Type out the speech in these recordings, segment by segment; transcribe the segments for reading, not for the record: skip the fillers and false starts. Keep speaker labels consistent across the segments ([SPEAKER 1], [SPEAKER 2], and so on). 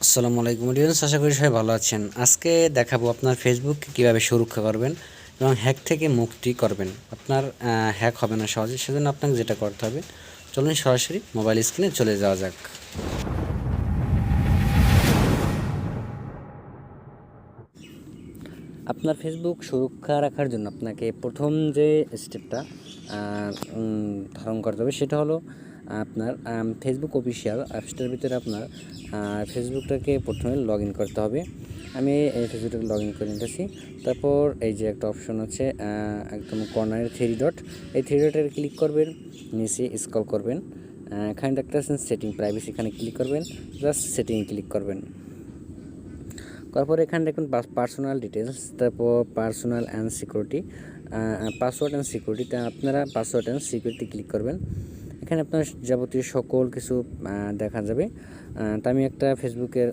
[SPEAKER 1] আসসালামু আলাইকুম রিয়ান্স, আশা করি সবাই ভালো আছেন। আজকে দেখাবো আপনার ফেসবুককে কীভাবে সুরক্ষা করবেন এবং হ্যাক থেকে মুক্তি করবেন। আপনার হ্যাক হবে না সহজে, সেজন্য আপনাকে যেটা করতে হবে, চলুন সরাসরি মোবাইল স্ক্রিনে চলে যাওয়া যাক। আপনার ফেসবুক সুরক্ষা রাখার জন্য আপনাকে প্রথম যে স্টেপটা ধারণ করতে হবে সেটা হলো আপনার ফেসবুক অফিসিয়াল অ্যাপসটার ভিতরে আপনার ফেসবুকটাকে প্রথমে লগ ইন করতে হবে। আমি এই ফেসবুকটাকে লগ ইন করে নিতেছি। তারপর এই যে একটা অপশন আছে একদম কর্নারের থ্রি ডট, এই থ্রি ডটের ক্লিক করবেন, নিচে স্ক্রল করবেন, এখানে একটা আছেন সেটিং প্রাইভেসি, এখানে ক্লিক করবেন, জাস্ট সেটিংয়ে ক্লিক করবেন। তারপর এখানে দেখুন পার্সোনাল ডিটেলস, তারপর personal and security, password and security, আপনারা পাসওয়ার্ড অ্যান্ড সিকিউরিটি ক্লিক করবেন। এখানে আপনার যাবতীয় সকল কিছু দেখা যাবে। তা আমি একটা ফেসবুকের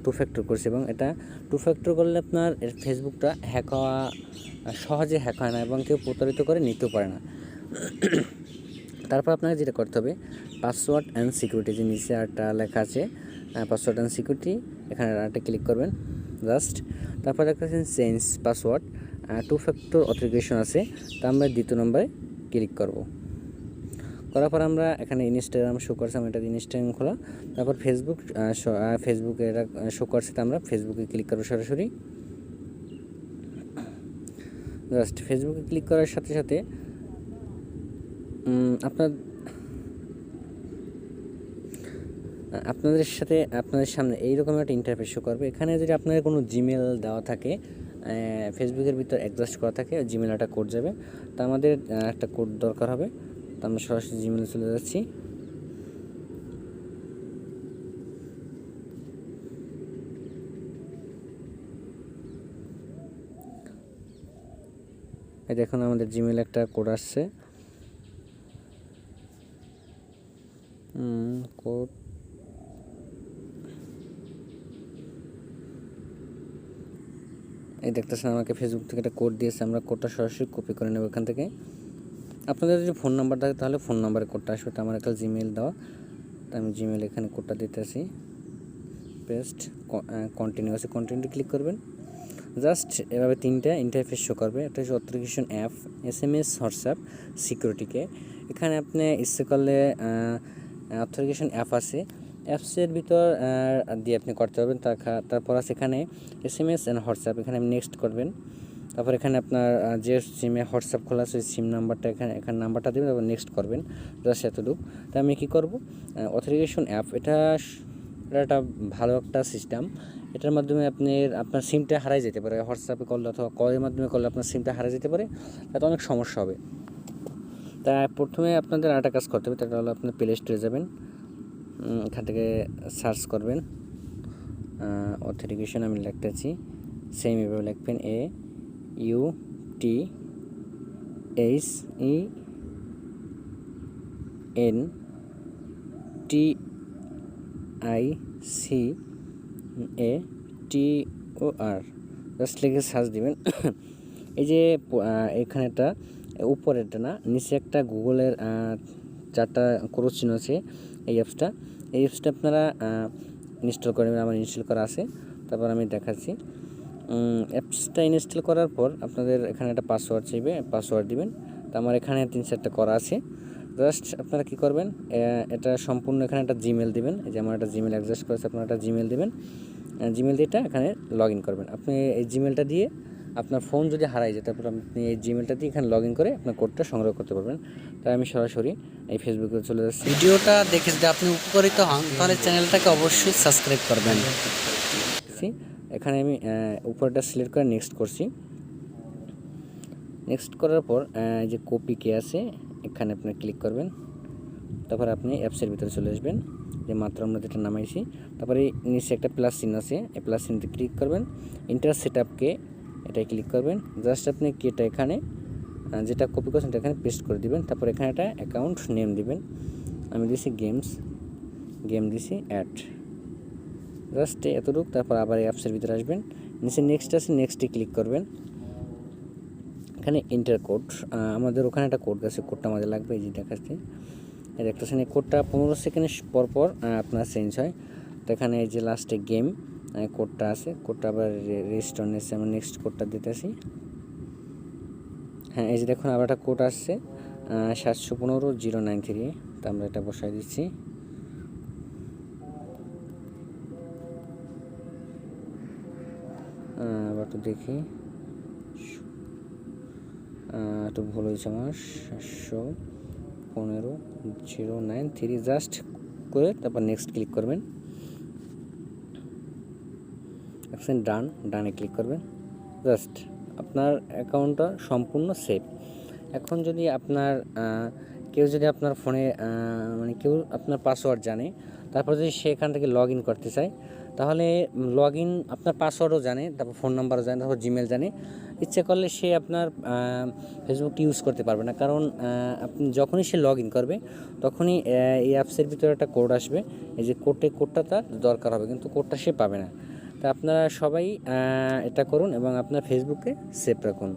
[SPEAKER 1] টু ফ্যাক্টর করছি এবং এটা টু ফ্যাক্টর করলে আপনার ফেসবুকটা হ্যাক হওয়া সহজে হ্যাক হয় না এবং কেউ প্রতারিত করে নিতেও পারে না। তারপর আপনাকে যেটা করতে হবে, পাসওয়ার্ড অ্যান্ড সিকিউরিটি, যে নিচে একটা লেখা আছে পাসওয়ার্ড অ্যান্ড সিকিউরিটি, এখানে একটা ক্লিক করবেন জাস্ট। তারপর দেখতেছেন change password, two factor authentication আছে, তা আমরা দ্বিতীয় নম্বরে ক্লিক করব। করার পর আমরা এখানে ইনস্টাগ্রাম শো করছে, আমি এটা ইনস্টাগ্রাম খোলা, তারপর ফেসবুকে এটা শো করছে, তা আমরা ফেসবুকে ক্লিক করবো সরাসরি। জাস্ট ফেসবুকে ক্লিক করার সাথে সাথে আপনাদের সামনে এইরকম একটা ইন্টারফেস শো করবে। এখানে যদি আপনাদের কোনো জিমেল দেওয়া থাকে, ফেসবুকের ভিতর অ্যাডজাস্ট করা থাকে, জিমেল একটা কোড যাবে, তা আমাদের একটা কোড দরকার হবে। তো আমরা সরাসরি জিমেলে চলে যাচ্ছি। এই দেখুন আমাদের জিমেল একটা কোড আসছে, কোড এই দেখতেছেন আমাকে ফেসবুক থেকে একটা কোড দিয়েছে, আমরা কোডটা সরাসরি কপি করে নেব এখান থেকে। আপনাদের যদি ফোন নাম্বার থাকে তাহলে ফোন নাম্বারে কোডটা আসবে, তো আমার একটা জিমেল দেওয়া, তো আমি জিমেল এখানে কোডটা দিতেছি, পেস্ট, কন্টিনিউ ক্লিক করবেন। জাস্ট এভাবে তিনটা ইন্টারফেস শো করবে। একটা হচ্ছে অথেন্টিকেশন অ্যাপ, SMS, হোয়াটসঅ্যাপ, সিকিউরিটিকে। এখানে আপনি ইচ্ছে করলে অথেন্টিকেশন অ্যাপ আছে, অ্যাপসের ভিতর দিয়ে আপনি করতে পারবেন। তারপর আছে এখানে SMS অ্যান্ড হোয়াটসঅ্যাপ, এখানে আপনি নেক্সট করবেন। তারপর এখানে আপনার যে সিমে হোয়াটসঅ্যাপ খোলা আছে সিম নাম্বারটা এখানে নাম্বারটা দেবেন, তারপর নেক্সট করবেন, জাস্ট এতটুকু। তো আমি কী করবো, অথেন্টিকেশন অ্যাপ, এটা একটা ভালো একটা সিস্টেম। এটার মাধ্যমে আপনার সিমটা হারাই যেতে পারে, হোয়াটসঅ্যাপে করলে অথবা কলের মাধ্যমে করলে আপনার সিমটা হারাই যেতে পারে, তাতে অনেক সমস্যা হবে। তা প্রথমে আপনাদের আরেকটা কাজ করতে হবে, সেটা হলো আপনার প্লে স্টোরে যাবেন, এখান থেকে সার্চ করবেন অথেন্টিকেশন, আমি লিখতেছি, সেম এভাবে লিখবেন, AUTHENTICATOR, জাস্ট লিখে সার্চ দিবেন। এই যে এখানে একটা উপরেরটা না, নিচে একটা গুগলের চারটা ক্রস চিহ্ন আছে, এই অ্যাপসটা আপনারা ইনস্টল করে নেবেন। আমার ইনস্টল করা আছে, তারপর আমি দেখাচ্ছি। অ্যাপসটা ইনস্টল করার পর আপনাদের এখানে একটা পাসওয়ার্ড চাইবে, পাসওয়ার্ড দিবেন। তো আমার এখানে 3-4টা করা আছে। জাস্ট আপনারা কী করবেন, এটা সম্পূর্ণ এখানে একটা জিমেল দিবেন, এই যে আমার একটা জিমেল অ্যাডজাস্ট করেছে, আপনারা একটা জিমেল দিবেন, জিমেল দিয়ে এখানে লগ ইন করবেন। আপনি এই জিমেলটা দিয়ে আপনার ফোন যদি হারাই যায়, তারপর আপনি এই জিমেলটা দিয়ে এখানে লগ ইন করে আপনার কোডটা সংগ্রহ করতে পারবেন। তাই আমি সরাসরি এই ফেসবুকে চলে যাচ্ছি। ভিডিওটা দেখে যদি আপনি উপকারিত হন তাহলে চ্যানেলটাকে অবশ্যই সাবস্ক্রাইব করবেন। এখানে আমি উপরটা সিলেক্ট করে নেক্সট করছি। নেক্সট করার পর যে কপি কে আছে এখানে আপনি ক্লিক করবেন। তারপর আপনি অ্যাপসের ভিতরে চলে আসবেন, যে মাত্র আমরা যেটা নামাইছি। তারপরে নিচে একটা প্লাস চিহ্ন আছে, এই প্লাস চিহ্নতে ক্লিক করবেন, ইন্টার সেটআপকে এটাই ক্লিক করবেন। জাস্ট আপনি কেটা এখানে যেটা কপি করছেন এখানে পেস্ট করে দিবেন। তারপর এখানে একটা অ্যাকাউন্ট নেম দিবেন, আমি দিয়েছি গেম দিছি অ্যাড, জাস্ট এতটুকু। তারপর আবার এই অ্যাপসের ভিতরে আসবেন, নিচে নেক্সট আছে, নেক্সটে ক্লিক করবেন। এখানে ইন্টার কোড, আমাদের ওখানে একটা কোড আছে, কোডটা আমাদের লাগবে, এই যে দেখাচ্ছে, এই দেখতেছেন এই কোডটা 15 সেকেন্ড পর পর আপনার চেঞ্জ হয়। তো এখানে এই যে লাস্টে গেম কোডটা আছে, কোডটা আবার রেজিস্টার নিয়েছে, আমি নেক্সট কোডটা দিতেছি। হ্যাঁ, এই যে দেখুন আবার একটা কোড আসছে 715-093, তো আমরা এটা বসাই দিচ্ছি। আবার একটু দেখি, একটু ভুল হয়েছে আমার, 715-093 জাস্ট করে তারপর নেক্সট ক্লিক করবেন। ডানে ক্লিক করবেন, জাস্ট আপনার অ্যাকাউন্টটা সম্পূর্ণ সেভ। এখন যদি আপনার কেউ যদি আপনার ফোনে মানে কেউ আপনার পাসওয়ার্ড জানে, তারপর যদি সে এখান থেকে লগ ইন করতে চায়, তাহলে লগ ইন আপনার পাসওয়ার্ডও জানে, তারপর ফোন নাম্বারও জানে, তারপর জিমেল জানে, ইচ্ছে করলে সে আপনার ফেসবুকটি ইউজ করতে পারবে না। কারণ আপনি যখনই সে লগ ইন করবে তখনই এই অ্যাপসের ভিতরে একটা কোড আসবে, এই যে কোডটা তার দরকার হবে, কিন্তু কোডটা সে পাবে না। তা আপনারা সবাই এটা করুন এবং আপনার ফেসবুকে সেভ রাখুন।